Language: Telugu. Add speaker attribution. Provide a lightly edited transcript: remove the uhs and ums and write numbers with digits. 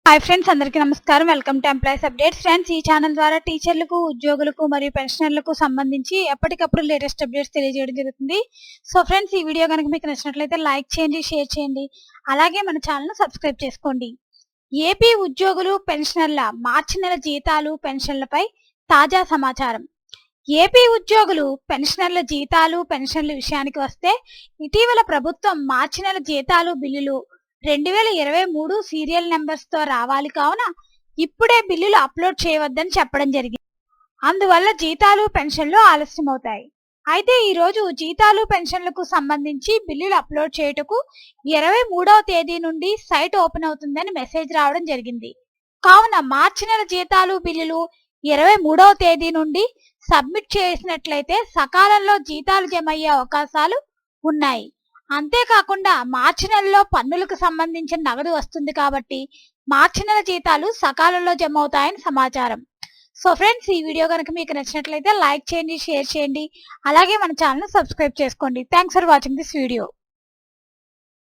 Speaker 1: హాయ్ ఫ్రెండ్స్, అందరికీ నమస్కారం. Welcome to employees updates. Friends, ఈ ఛానల్ ద్వారా టీచర్లకు, ఉద్యోగులకు మరియు పెన్షనర్లకు సంబంధించి ఎప్పటికప్పుడు లేటెస్ట్ అప్డేట్స్ తెలియజేయడం జరుగుతుంది. సో ఫ్రెండ్స్, ఈ వీడియో కనుక మీకు నచ్చినట్లయితే లైక్ చేయండి, షేర్ చేయండి, అలాగే మన ఛానల్ను సబ్స్క్రైబ్ చేసుకోండి. ఏపీ ఉద్యోగులు, పెన్షనర్ల మార్చి నెల జీతాలు, పెన్షన్లపై తాజా సమాచారం. ఏపీ ఉద్యోగులు, పెన్షనర్ల జీతాలు, పెన్షన్ల విషయానికి వస్తే ఇటీవల ప్రభుత్వం మార్చి నెల జీతాలు బిల్లులు 2023 సీరియల్ నెంబర్స్ తో రావాలి కావున ఇప్పుడే బిల్లులు అప్లోడ్ చేయవద్దని చెప్పడం జరిగింది. అందువల్ల జీతాలు, పెన్షన్లు ఆలస్యమవుతాయి. అయితే ఈ రోజు జీతాలు, పెన్షన్లకు సంబంధించి బిల్లులు అప్లోడ్ చేయుటకు 23వ తేదీ నుండి సైట్ ఓపెన్ అవుతుందని మెసేజ్ రావడం జరిగింది. కావున మార్చి నెల జీతాలు, బిల్లులు 23వ తేదీ నుండి సబ్మిట్ చేసినట్లయితే సకాలంలో జీతాలు జమ అయ్యే అవకాశాలు ఉన్నాయి. అంతేకాకుండా మార్చి నెలలో పన్నులకు సంబంధించిన నగదు వస్తుంది కాబట్టి మార్చి నెల జీతాలు సకాలంలో జమ అవుతాయని సమాచారం. సో ఫ్రెండ్స్, ఈ వీడియో కనుక మీకు నచ్చినట్లయితే లైక్ చేయండి, షేర్ చేయండి, అలాగే మన ఛానల్ సబ్స్క్రైబ్ చేసుకోండి. Thanks for watching this video.